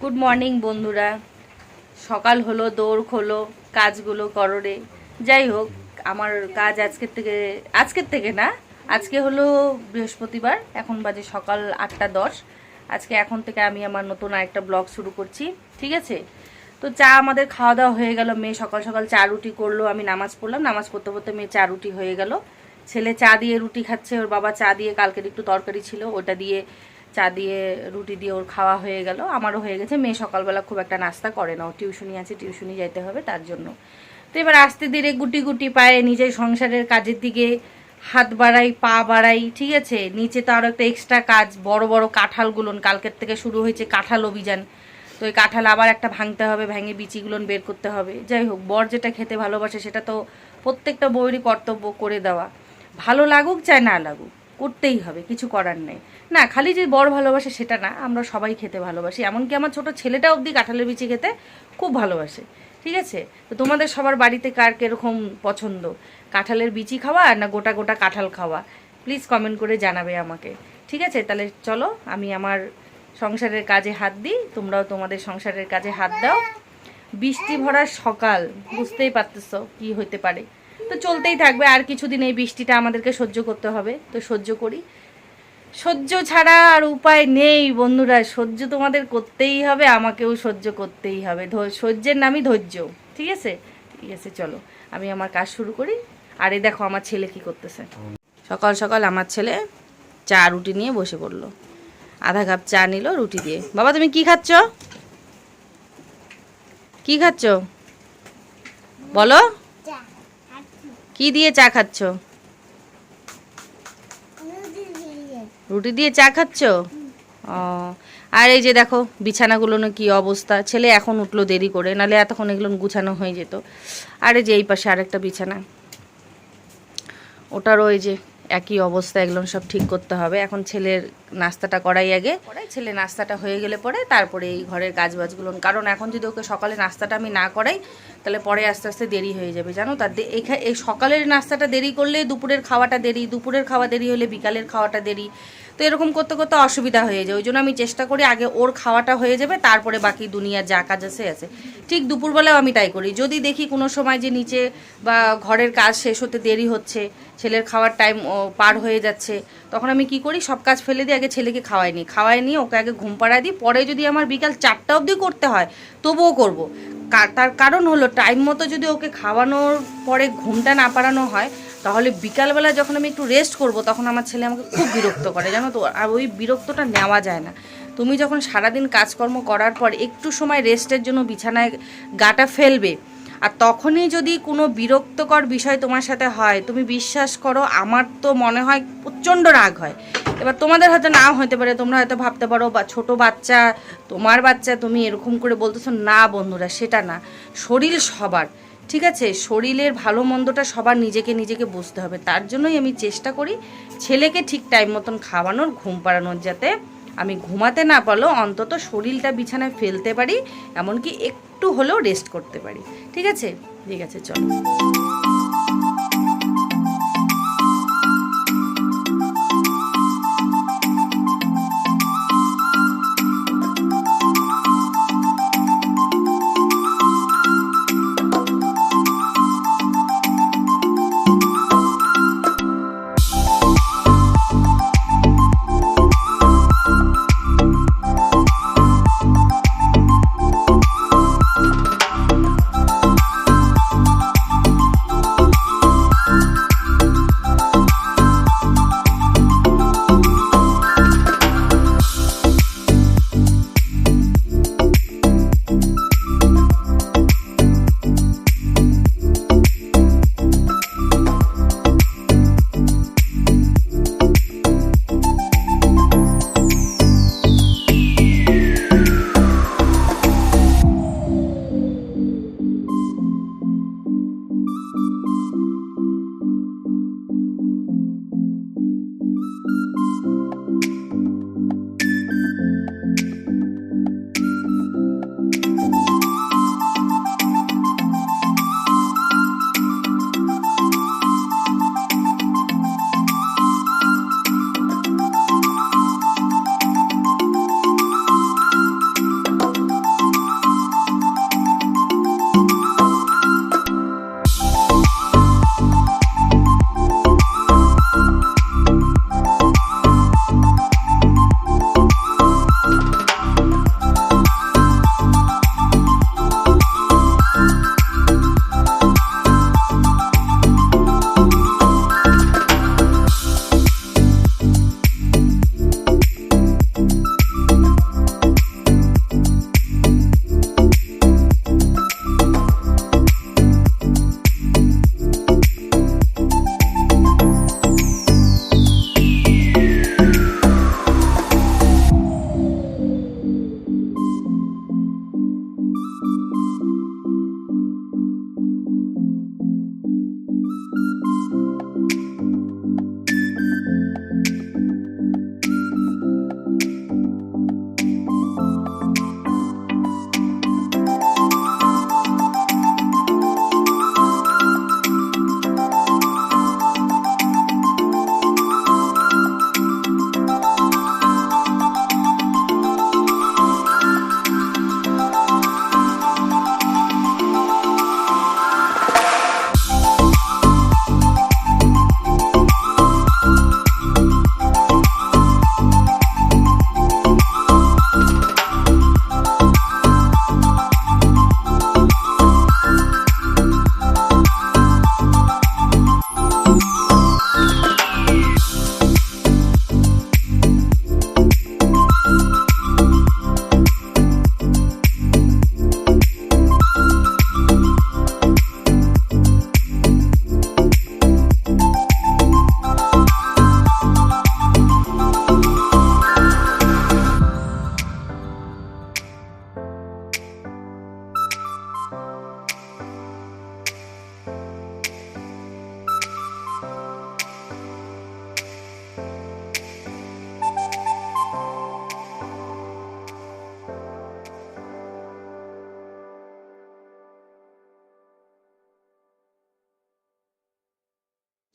Good morning বন্ধুরা। সকাল হলো, দৌড় হলো, কাজগুলো করো রে। যাই হোক, আমার কাজ আজকের থেকে না, আজকে হলো বৃহস্পতিবার, এখন বাজে সকাল 8টা 10। আজকে এখন থেকে আমি আমার নতুন আরেকটা ব্লগ শুরু করছি, ঠিক আছে? তো চা আমাদের খাওয়া দাওয়া হয়ে গেল। মেয়ে সকাল সকাল চা রুটি করলো, আমি নামাজ পড়লাম, নামাজ পড়তে পড়তে মেয়ে চা রুটি হয়ে গেল। ছেলে চা দিয়ে রুটি খাচ্ছে, ওর বাবা চা দিয়ে, কালকের একটু তরকারি ছিল ওটা দিয়ে চা দিয়ে রুটি দিয়ে ওর খাওয়া হয়ে গেল, আমারও হয়ে গেছে। মেয়ে সকালবেলা খুব একটা নাস্তা করে না, ও টিউশনি আছে, টিউশনি যাইতে হবে তার জন্য। তো এবার আস্তে ধীরে গুটি গুটি পায়ে নিজের সংসারের কাজের দিকে হাত বাড়াই, পা বাড়াই, ঠিক আছে? নিচে তো আরও একটা এক্সট্রা কাজ, বড় বড় কাঁঠালগুলো কালকের থেকে শুরু হয়েছে কাঁঠাল অভিযান। তো ওই কাঁঠাল আবার একটা ভাঙতে হবে, ভেঙে বিচিগুলো বের করতে হবে। যাই হোক, বর যেটা খেতে ভালোবাসে সেটা তো প্রত্যেকটা বউয়েরই কর্তব্য করে দেওয়া, ভালো লাগুক চাই না লাগুক, করতেই হবে, কিছু করার নেই। না, খালি যে বর ভালোবাসে সেটা না, আমরা সবাই খেতে ভালোবাসি, এমনকি আমার ছোট ছেলেটা অবধি কাঁঠালের বিচি খেতে খুব ভালোবাসে, ঠিক আছে? তো তোমাদের সবার বাড়িতে কার কীরকম পছন্দ, কাঁঠালের বিচি খাওয়া না গোটা গোটা কাঁঠাল খাওয়া? প্লিজ কমেন্ট করে জানাবে আমাকে, ঠিক আছে? তাহলে চলো আমি আমার সংসারের কাজে হাত দিই, তোমরাও তোমাদের সংসারের কাজে হাত দাও। বৃষ্টি ভরা সকাল, বুঝতেই পারতেছো কি হতে পারে। তো চলতেই থাকবে, আর কিছুদিন এই বৃষ্টিটা আমাদেরকে সহ্য করতে হবে, তো সহ্য করি। সহ্য ছাড়া আর উপায় নেই বন্ধুরা, সহ্য তোমাদের করতেই হবে, আমাকেও সহ্য করতেই হবে। সহ্যের নামই ধৈর্য, ঠিক আছে? ঠিক আছে, চলো আমি আমার কাজ শুরু করি। আর এই দেখো আমার ছেলে কি করতেছে। সকাল সকাল আমার ছেলে চা রুটি নিয়ে বসে পড়লো, আধা কাপ চা নিল রুটি দিয়ে। বাবা তুমি কি খাচ্ছ, কি খাচ্ছ বলো? কি দিয়ে চা খাচ্ছ? রুটি দিয়ে চা খাচ্ছ? ও, আর এই যে দেখো বিছানাগুলো কি অবস্থা। ছেলে এখন উঠলো দেরি করে, নাহলে এতক্ষণ এগুলো গুছানো হয়ে যেত। আর এই যে এই পাশে আরেকটা বিছানা, ওটারও ওই যে একই অবস্থা, এগুলো সব ঠিক করতে হবে। এখন ছেলের নাস্তাটা করাই আগে, ছেলে নাস্তাটা হয়ে গেলে পরে তারপরে এই ঘরের কাজবাজগুলো, কারণ এখন যদি ওকে সকালে নাস্তাটা আমি না করাই তাহলে পরে আস্তে আস্তে দেরি হয়ে যাবে, জানো? তার এই সকালের নাস্তাটা দেরি করলে দুপুরের খাওয়াটা দেরি, দুপুরের খাওয়া দেরি হলে বিকালের খাওয়াটা দেরি, তো এরকম করতে করতে অসুবিধা হয়ে যায়। ওই জন্য আমি চেষ্টা করি আগে ওর খাওয়াটা হয়ে যাবে, তারপরে বাকি দুনিয়ার যা কাজ আছে। ঠিক দুপুরবেলাও আমি তাই করি। যদি দেখি কোনো সময় যে নিচে বা ঘরের কাজ শেষ হতে দেরি হচ্ছে, ছেলের খাওয়ার টাইম পার হয়ে যাচ্ছে, তখন আমি কি করি, সব কাজ ফেলে দিই, আগে ছেলেকে খাওয়াই নিয়ে ওকে আগে ঘুম পাড়ায় দিই। পরে যদি আমার বিকাল 4টা অবধি করতে হয় তবুও করব। তার কারণ হলো টাইম মতো যদি ওকে খাওয়ানোর পরে ঘুমটা না পাড়ানো হয়, তাহলে বিকালবেলা যখন আমি একটু রেস্ট করব তখন আমার ছেলে আমাকে খুব বিরক্ত করে, জানো তো? আর ওই বিরক্তটা নেওয়া যায় না। তুমি যখন সারাদিন কাজকর্ম করার পর একটু সময় রেস্টের জন্য বিছানায় গাটা ফেলবে, আর তখনই যদি কোনো বিরক্তকর বিষয় তোমার সাথে হয়, তুমি বিশ্বাস করো আমার তো মনে হয় প্রচণ্ড রাগ হয়। এবার তোমাদের হয়তো নাও হতে পারে, তোমরা হয়তো ভাবতে পারো বা ছোটো বাচ্চা, তোমার বাচ্চা, তুমি এরকম করে বলতেছো। না বন্ধুরা, সেটা না। শরীর সবার, ঠিক আছে? শরীরের ভালো মন্দটা সবার নিজেকে বুঝতে হবে। তার জন্যই আমি চেষ্টা করি ছেলেকে ঠিক টাইম মতন খাওয়ানোর, ঘুম পাড়ানোর, যাতে আমি ঘুমাতে না পারলেও অন্তত শরীরটা বিছানায় ফেলতে পারি, এমনকি একটু হলেও রেস্ট করতে পারি, ঠিক আছে? ঠিক আছে, চলো।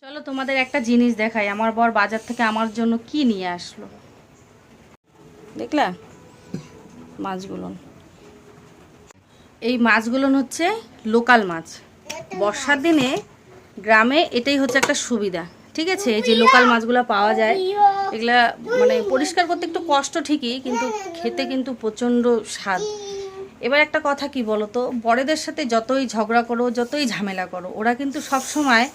চলো তোমাদের একটা জিনিস দেখাই, আমার বর বাজার থেকে আমার জন্য কি নিয়ে আসলো। দেখলা মাছগুলো, এই মাছগুলো হচ্ছে লোকাল মাছ। বর্ষার দিনে গ্রামে এটাই হচ্ছে একটা সুবিধা, ঠিক আছে। এই যে লোকাল মাছগুলো পাওয়া যায়, এগুলা মানে পরিষ্কার করতে একটু কষ্ট ঠিকই, কিন্তু খেতে কিন্তু প্রচণ্ড স্বাদ। এবার একটা কথা কি বলো তো, বড়দের সাথে যতই ঝগড়া করো, যতই ঝামেলা করো, ওরা কিন্তু সব সময়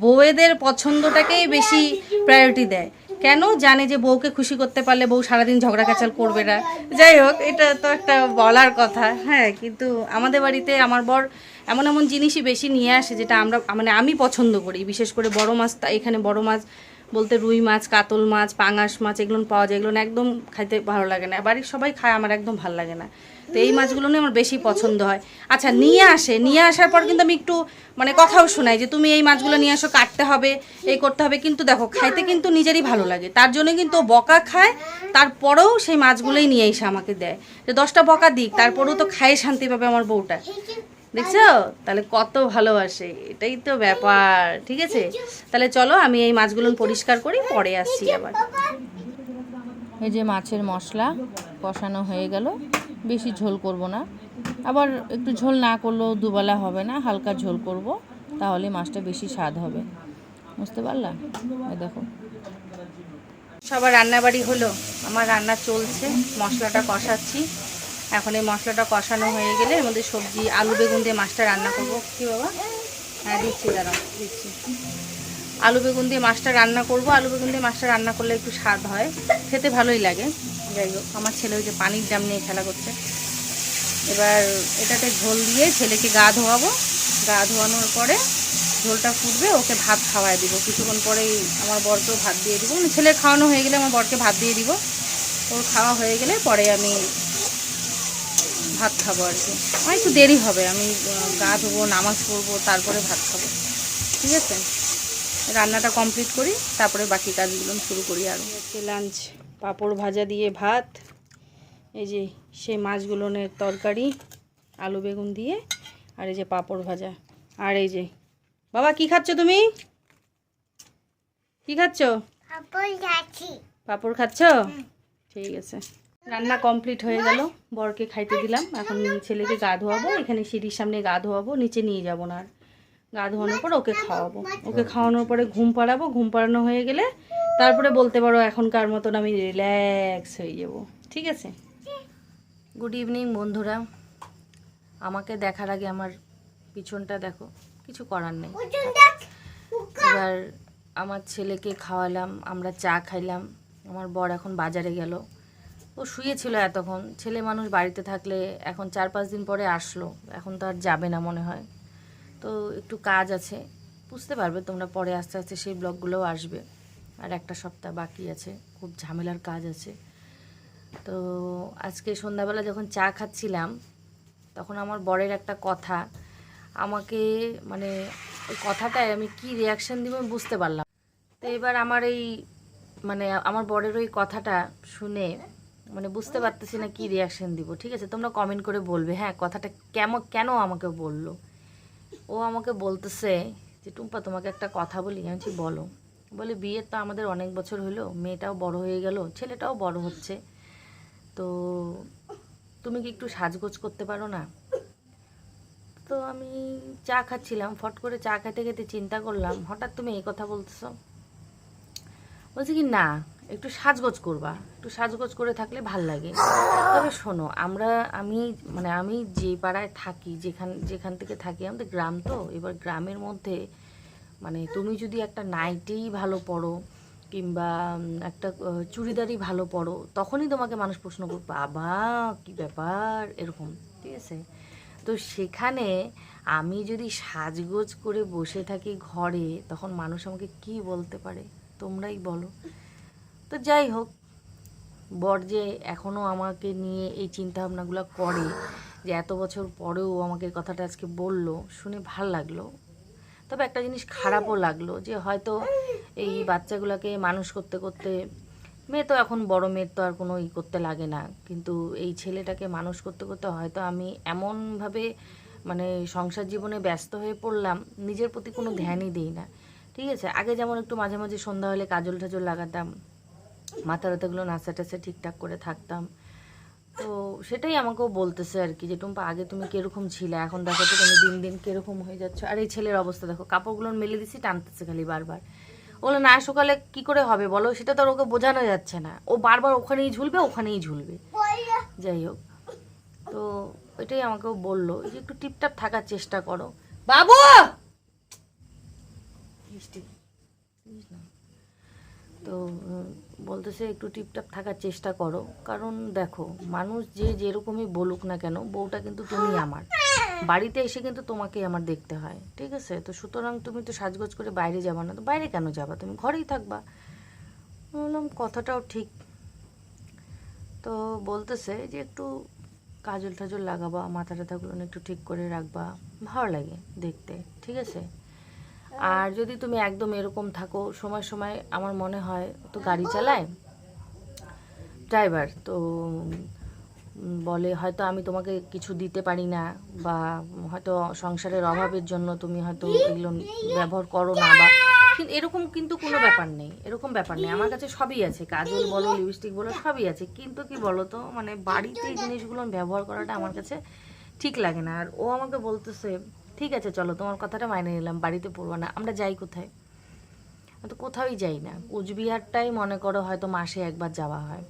বউয়েদের পছন্দটাকেই বেশি প্রায়োরিটি দেয়। কেন জানে যে বউকে খুশি করতে পারলে বউ সারাদিন ঝগড়া কাচাল করবে না। যাই হোক, এটা তো একটা বলার কথা, হ্যাঁ। কিন্তু আমাদের বাড়িতে আমার বর এমন এমন জিনিসই বেশি নিয়ে আসে যেটা আমরা মানে আমি পছন্দ করি। বিশেষ করে বড় মাছ, এখানে বড় মাছ বলতে রুই মাছ, কাতল মাছ, পাঙাশ মাছ এগুলো পাওয়া যায়। এগুলো একদম খাইতে ভালো লাগে না, বাড়ির সবাই খায়, আমার একদম ভালো লাগে না। তো এই মাছগুলো নিয়ে আমার বেশি পছন্দ হয়। আচ্ছা, নিয়ে আসার পর কিন্তু আমি একটু মানে কথাও শোনাই যে তুমি এই মাছগুলো নিয়ে আসো, কাটতে হবে, এই করতে হবে। কিন্তু দেখো, খাইতে কিন্তু নিজেরই ভালো লাগে, তার জন্য কিন্তু ও বকা খায়, তারপরেও সেই মাছগুলোই নিয়ে এসে আমাকে দেয়। যে 10টা বকা দিক, তারপরেও তো খায়ে শান্তি পাবে আমার বউটা। দেখছো তাহলে কত ভালোবাসে, এটাই তো ব্যাপার, ঠিক আছে। তাহলে চলো আমি এই মাছগুলো পরিষ্কার করি, পরে আসছি আবার। এই যে মাছের মশলা কষানো হয়ে গেল, বেশি ঝোল করব না, আবার একটু ঝোল না করলেও দুবেলা হবে না, হালকা ঝোল করব, তাহলে মাছটা বেশি স্বাদ হবে, বুঝতে পারলা। এই দেখো সবার রান্নাবাড়ি হলো, আমার রান্না চলছে, মশলাটা কষাচ্ছি। এখন এই মশলাটা কষানো হয়ে গেলে এর মধ্যে সবজি আলু বেগুন দিয়ে মাছটা রান্না করব। কি বাবা? হ্যাঁ দিচ্ছি, দাঁড়াও দিচ্ছি। আলু বেগুন দিয়ে মাছটা রান্না করব। আলু বেগুন দিয়ে মাছটা রান্না করলে একটু স্বাদ হয়, খেতে ভালোই লাগে। যাই হোক, আমার ছেলে ওই যে পানির ড্রাম নিয়ে খেলা করছে। এবার এটাতে ঝোল দিয়ে ছেলেকে গা ধোয়াবো, গা ধোয়ানোর পরে ঝোলটা ফুটবে, ওকে ভাত খাওয়ায় দিব। কিছুক্ষণ পরেই আমার বরকেও ভাত দিয়ে দিব, মানে ছেলের খাওয়ানো হয়ে গেলে আমার বরকে ভাত দিয়ে দিব। ওর খাওয়া হয়ে গেলে পরে আমি ভাত খাবো আর কি। আমার একটু দেরি হবে, আমি গা ধোবো, নামাজ পড়বো, তারপরে ভাত খাবো, ঠিক আছে। রান্নাটা কমপ্লিট করি, তারপরে বাকি কাজগুলো শুরু করি। আর হচ্ছে লাঞ্চ, পাঁপড় ভাজা দিয়ে ভাত, এই যে সেই মাছগুলোনের তরকারি আলু বেগুন দিয়ে, আর এই যে পাঁপড় ভাজা। আর এই যে বাবা, কি খাচ্ছ তুমি? কি খাচ্ছ? পাঁপড় খাচ্ছ? ঠিক আছে। রান্না কমপ্লিট হয়ে গেল, বরকে খাইতে দিলাম, এখন ছেলেকে গা ধোয়াবো। এখানে সিঁড়ির সামনে গা ধোয়াবো, নিচে নিয়ে যাব না। আর গা ধোয়ানোর পর ওকে খাওয়াবো, ওকে খাওয়ানোর পরে ঘুম পাড়াবো। ঘুম পাড়ানো হয়ে গেলে তারপরে বলতে পারো এখনকার মতন আমি রিল্যাক্স হয়ে যাব, ঠিক আছে। গুড ইভিনিং বন্ধুরা। আমাকে দেখার আগে আমার পিছনটা দেখো, কিছু করার নেই। এবার আমার ছেলেকে খাওয়ালাম, আমরা চা খাইলাম। আমার বর এখন বাজারে গেল, ও শুয়েছিল এতক্ষণ। ছেলে মানুষ বাড়িতে থাকলে এখন 4-5 দিন পরে আসলো, এখন তো আর যাবে না মনে হয়। তো একটু কাজ আছে, বুঝতে পারবে তোমরা পরে, আস্তে আস্তে সেই ব্লগগুলোও আসবে। আর একটা সপ্তাহ বাকি আছে, খুব ঝামেলার কাজ আছে। তো আজকে সন্ধ্যাবেলা যখন চা খাচ্ছিলাম, তখন আমার বরের একটা কথা আমাকে, মানে ওই কথাটায় আমি কি রিয়াকশান দিব আমি বুঝতে পারলাম। তো এবার আমার এই মানে আমার বরের ওই কথাটা শুনে মানে বুঝতে পারতেছি না কি রিয়াকশান দিব, ঠিক আছে। তোমরা কমেন্ট করে বলবে হ্যাঁ কথাটা কেন আমাকে বললো। ও আমাকে বলতেছে যে টুম্পা তোমাকে একটা কথা বলি। আমি বলছি বলো। বলে বিয়ের তো আমাদের অনেক বছর হলো, মেয়েটাও বড় হয়ে গেল, ছেলেটাও বড় হচ্ছে, তো তুমি কি একটু সাজগোজ করতে পারো না? তো আমি চা খাচ্ছিলাম, ফট করে চা খেতে খেতে চিন্তা করলাম হঠাৎ তুমি এই কথা বলতেছো। বলছি কি না, একটু সাজগোজ করবা, একটু সাজগোজ করে থাকলে ভাল লাগে। তবে শোনো, আমি যে পাড়ায় থাকি, যেখান থেকে থাকি, আমাদের গ্রাম তো, এবার গ্রামের মধ্যে মানে তুমি যদি একটা নাইটেই ভালো পড়ো কিংবা একটা চুড়িদারই ভালো পড়ো, তখনই তোমাকে মানুষ প্রশ্ন করবে বাবা কি ব্যাপার, এরকম, ঠিক আছে। তো সেখানে আমি যদি সাজগোজ করে বসে থাকি ঘরে, তখন মানুষ আমাকে কি বলতে পারে তোমরাই বলো। তো যাই হোক, বর যে এখনও আমাকে নিয়ে এই চিন্তাভাবনাগুলো করে, যে এত বছর পরেও আমাকে কথাটা আজকে বললো, শুনে ভাল লাগলো। তবে একটা জিনিস খারাপও লাগলো, যে হয়তো এই বাচ্চাগুলোকে মানুষ করতে করতে, মেয়ে তো এখন বড়, মেয়ের তো আর কোনো করতে লাগে না, কিন্তু এই ছেলেটাকে মানুষ করতে করতে হয়তো আমি এমনভাবে মানে সংসার জীবনে ব্যস্ত হয়ে পড়লাম, নিজের প্রতি কোনো ধ্যানই দিই না, ঠিক আছে। আগে যেমন একটু মাঝে মাঝে সন্ধ্যা হলে কাজল টাজল লাগাতাম, মাথা ব্যথাগুলো নাচা টাচা ঠিকঠাক করে থাকতাম। তো সেটাই আমাকেও বলতেছে আর কি, যে টুম্পা আগে তুমি কিরকম ছিলে, এখন দেখো তো তুমি দিন দিন কিরকম হয়ে যাচ্ছ। আর এই ছেলের অবস্থা দেখো, কাপড়গুলো মেলে দিছি, টানতেছে খালি বারবার। ওগুলো না শুকালে কি করে হবে বলো, সেটা তো আর ওকে বোঝানো যাচ্ছে না। ও বারবার ওখানেই ঝুলবে ওখানেই ঝুলবে। যাই হোক, তো এটাই আমাকেও বললো যে একটু টিপটাপ থাকার চেষ্টা করো বাবু। তো বলতেছে একটু টিপটাপ থাকার চেষ্টা করো, কারণ দেখো মানুষ যে যেরকমই বলুক না কেন, বউটা কিন্তু তুমি আমার, বাড়িতে এসে কিন্তু তোমাকেই আমার দেখতে হয়, ঠিক আছে। তো সুতরাং তুমি তো সাজগোজ করে বাইরে যাবা না, তো বাইরে কেন যাবা, তুমি ঘরেই থাকবা। বললাম কথাটাও ঠিক। তো বলতেছে যে একটু কাজল টাজল লাগাবা, মাথা টাথাগুলো একটু ঠিক করে রাখবা, ভালো লাগে দেখতে, ঠিক আছে। আর যদি তুমি একদম এরকম থাকো, সময় সময় আমার মনে হয় তো গাড়ি চালায় ড্রাইভার, তো বলে হয়তো আমি তোমাকে কিছু দিতে পারি না, বা হয়তো সংসারের অভাবের জন্য তুমি হয়তো এগুলো ব্যবহার করো না, বা কিন্তু এরকম কিন্তু কোনো ব্যাপার নেই, এরকম ব্যাপার নেই। আমার কাছে সবই আছে, কাজল বলো লিপস্টিক বলো সবই আছে, কিন্তু কি বলো তো, মানে বাড়িতে এই জিনিসগুলো ব্যবহার করাটা আমার কাছে ঠিক লাগে না। আর ও আমাকে বলতেছে ঠিক আছে চলো তোমার কথাটা মাইনে নিলাম, বাড়িতে পড়বো না, আমরা যাই কোথায়, তো কোথাওই যাই না। কোচবিহারটাই মনে করো হয়তো মাসে একবার যাওয়া হয়,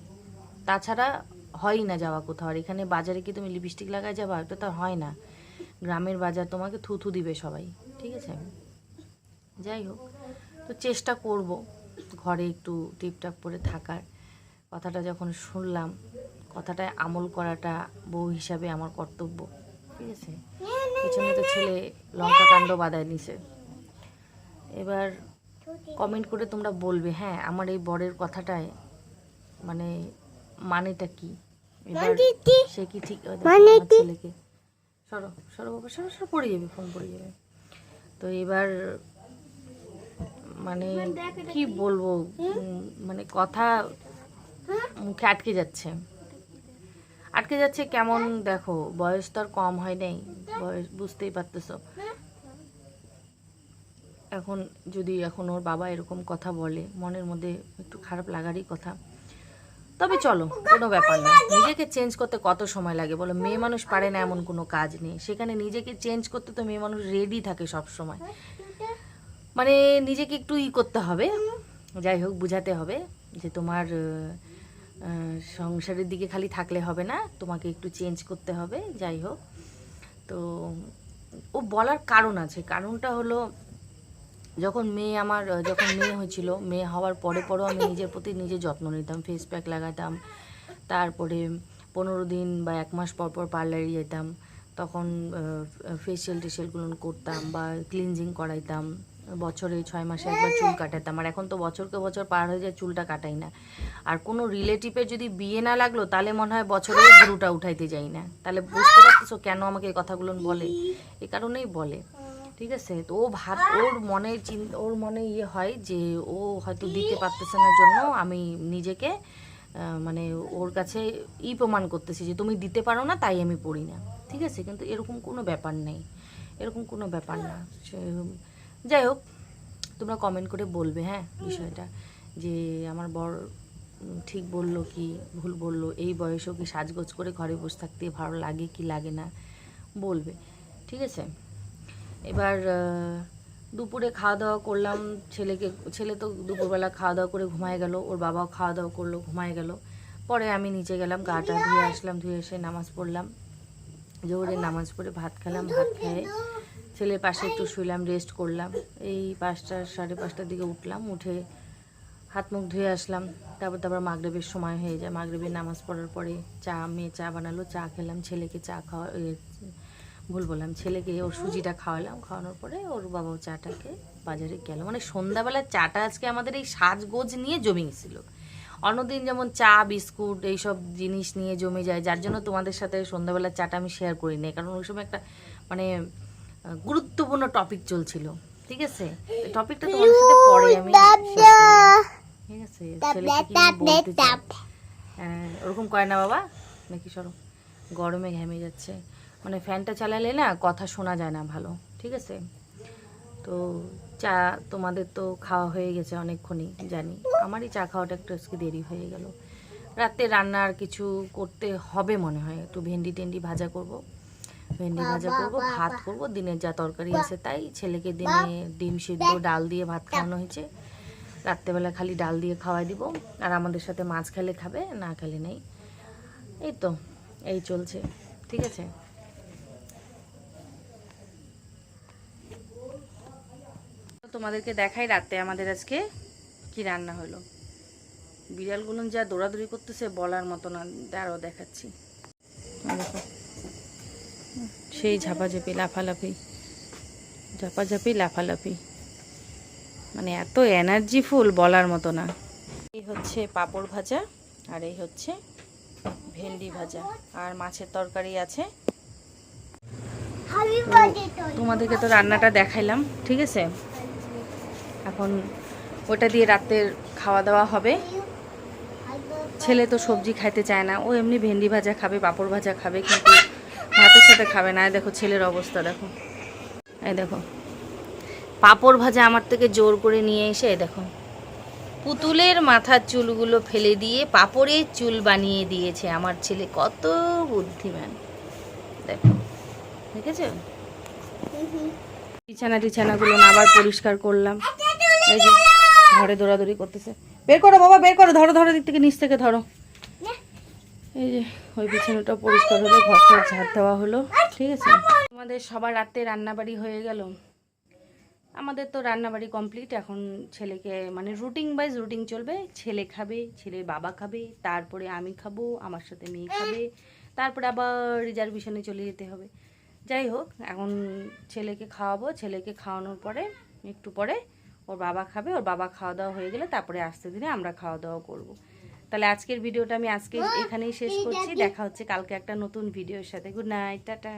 তাছাড়া হয়ই না যাওয়া কোথাও। আর এখানে বাজারে কি তুমি লিপস্টিক লাগায় যাবা, এটা তো হয় না। গ্রামের বাজার তোমাকে থুথু দিবে সবাই, ঠিক আছে। যাই হোক, তো চেষ্টা করব ঘরে একটু টিপটাপ করে থাকার। কথাটা যখন শুনলাম, কথাটায় আমল করাটা বউ হিসাবে আমার কর্তব্য, ঠিক আছে। পিছনে তো ছেলে লঙ্কা কাণ্ড বাঁধায় নিছে। এবার কমেন্ট করে তোমরা বলবে হ্যাঁ আমার এই বরের কথাটায় মানে মানেটা কি, এবার সে কি ঠিক ছেলেকে সরো সরো বাবা সরো সরো, পড়ে যাবে, ফোন পড়ে যাবে। তো এবার মানে কি বলবো, মানে কথা মুখে আটকে যাচ্ছে, আটকে যাচ্ছে কেমন। দেখো বয়স তো আর কম হয় নাই, বয়স বুঝতেই পারতেছো। এখন যদি এখন ওর বাবা এরকম কথা বলে, মনের মধ্যে একটু খারাপ লাগারই কথা। তবে চলো কোনো ব্যাপার না, নিজেকে চেঞ্জ করতে কত সময় লাগে বলো, মেয়ে মানুষ পারে না এমন কোনো কাজ নেই, সেখানে নিজেকে চেঞ্জ করতে তো মেয়ে মানুষ রেডি থাকে সব সময়। মানে নিজেকে একটু করতে হবে, যাই হোক বুঝাতে হবে যে তোমার সংসারের দিকে খালি থাকলে হবে না, তোমাকে একটু চেঞ্জ করতে হবে। যাই হোক, তো ও বলার কারণ আছে, কারণটা হলো যখন মেয়ে হয়েছিল, মেয়ে হওয়ার পরে পরেও আমি নিজের প্রতি নিজে যত্ন নিতাম, ফেস প্যাক লাগাতাম, তারপরে 15 দিন বা 1 মাস পর পর পার্লারে যেতাম, তখন ফেসিয়াল টেসিয়ালগুলো করতাম বা ক্লিনজিং করাইতাম, বছরে 6 মাসে একবার চুল কাটাতাম। আর এখন তো বছরকে বছর পার হয়ে যায়, চুলটা কাটাই না। আর কোনো রিলেটিভের যদি বিয়ে না লাগলো তাহলে মনে হয় বছরে ভুরুটা উঠাইতে যাই না। তাহলে বুঝতে পারতেছো কেন আমাকে এই কথাগুলো বলে, এই কারণেই বলে, ঠিক আছে। তো ও ওর মনে হয় যে ও হয়তো দিতে পারতেছে না জন্য আমি নিজেকে মানে ওর কাছে প্রমাণ করতেছি যে তুমি দিতে পারো না তাই আমি পড়ি না, ঠিক আছে। কিন্তু এরকম কোনো ব্যাপার নেই, এরকম কোনো ব্যাপার না। যাই হোক, তোমরা কমেন্ট করে বলবে হ্যাঁ বিষয়টা, যে আমার বর ঠিক বললো কি ভুল বললো, এই বয়সেও কি সাজগোজ করে ঘরে বসে থাকতে ভালো লাগে কি লাগে না বলবে, ঠিক আছে। এবার দুপুরে খাওয়া দাওয়া করলাম, ছেলে তো দুপুরবেলা খাওয়া দাওয়া করে ঘুমায় গেল, ওর বাবাও খাওয়া দাওয়া করলো ঘুমায় গেল। পরে আমি নিচে গেলাম, গাটা ধুয়ে আসলাম, ধুয়ে এসে নামাজ পড়লাম, জোহরে নামাজ পড়ে ভাত খেলাম, ভাত খেয়ে ছেলের পাশে একটু শুইলাম, রেস্ট করলাম। এই 5টা 5:30টার দিকে উঠলাম, উঠে হাত মুখ ধুয়ে আসলাম। তারপর মাগরিবের সময় হয়ে যায়, মাগরিবের নামাজ পড়ার পরে মেয়ে চা বানালো, চা খেলাম, ছেলেকে চা বললাম ছেলেকে ওর সুজিটা খাওয়ালাম, খাওয়ানোর পরে ওর বাবাও চাটাকে বাজারে গেল। মানে সন্ধ্যাবেলার চাটা আজকে আমাদের এই সাজগোজ নিয়ে জমে গেছিল। অন্যদিন যেমন চা বিস্কুট এইসব জিনিস নিয়ে জমে যায়, যার জন্য তোমাদের সাথে সন্ধ্যাবেলার চাটা আমি শেয়ার করি না, কারণ ওই সময় একটা মানে গুরুত্বপূর্ণ টপিক চলছিল, ঠিক আছে। টপিকটা তোমাদের সাথে পরে আমি ঠিক আছে। ছেলেকে কি বলতে চাই, ওরকম করে না বাবা নাকি, সরো, গরমে ঘেমে যাচ্ছে, মানে ফ্যানটা চালালে না কথা শোনা যায় না ভালো, ঠিক আছে। তো চা তোমাদের তো খাওয়া হয়ে গেছে অনেকক্ষণই জানি, আমারই চা খাওয়াটা একটু আজকে দেরি হয়ে গেল। রাতে রান্না আর কিছু করতে হবে মনে হয়, একটু ভেন্ডি টেন্ডি ভাজা করব, ভেন্ডি ভাজা করব, ভাত করব, দিনের যা তরকারি আছে তাই। ছেলেকে দিনে ডিম সিদ্ধ ডাল দিয়ে ভাত খাওয়ানো হয়েছে, রাত্রেবেলা খালি ডাল দিয়ে খাওয়াই দিব। আর আমাদের সাথে মাছ খেলে খাবে, না খেলে নেই। এই তো এই চলছে, ঠিক আছে। তোমাদেরকে দেখাই রাতে আমাদের আজকে কি রান্না হলো। বিড়ালগুলো যা দৌড়াদৌড়ি করতেছে বলার মতো না, আরও দেখাচ্ছি। দেখো সেই ঝাপাঝাপি লাফালাফি, ঝাপাঝাপি লাফালাফি, মানে এত এনার্জিফুল বলার মতো না। এই হচ্ছে পাঁপড় ভাজা, আর এই হচ্ছে ভেন্ডি ভাজা, আর মাছের তরকারি আছে। তোমাদেরকে তো রান্নাটা দেখাইলাম, ঠিক আছে। এখন ওটা দিয়ে রাতের খাওয়া দাওয়া হবে। ছেলে তো সবজি খাইতে চায় না, ও এমনি ভেন্ডি ভাজা খাবে, পাঁপড় ভাজা খাবে, কিন্তু ভাতের সাথে খাবে না। দেখো ছেলের অবস্থা দেখো, এই দেখো পাঁপড় ভাজা আমার থেকে জোর করে নিয়ে এসে দেখো পুতুলের মাথার চুলগুলো ফেলে দিয়ে পাঁপড়ের চুল বানিয়ে দিয়েছে আমার ছেলে। কত বুদ্ধিমান দেখো, দেখেছো? বিছানাগুলো আবার পরিষ্কার করলাম। এই যে ঘরে দৌড়াদৌড়ি করতেছে, বের করো বাবা, বের করো, ধরো ধরো, দিক থেকে নিচ থেকে ধরো। এই যে ওই বিছানাটা পরিষ্কার হলো, ঘরটা ঝাড় দেওয়া হলো, ঠিক আছে। আমাদের সবার রাতে রান্নাবাড়ি হয়ে গেল, আমাদের তো রান্নাবাড়ি কমপ্লিট। এখন ছেলেকে মানে রুটিন ওয়াইজ রুটিন চলবে, ছেলে খাবে, ছেলের বাবা খাবে, তারপরে আমি খাবো, আমার সাথে মেয়ে খাবে, তারপরে আবার রিজার্ভেশনে চলে যেতে হবে। যাই হোক, এখন ছেলেকে খাওয়াবো, ছেলেকে খাওয়ানোর পরে একটু পরে ওর বাবা খাবে, ওর বাবা খাওয়া দাওয়া হয়ে গেলে তারপরে আসতে দিনে আমরা খাওয়া দাওয়া করব। তাহলে আজকের ভিডিওটা আমি আজকে এখানেই শেষ করছি, দেখা হচ্ছে কালকে একটা নতুন ভিডিওর সাথে। Good night, tata.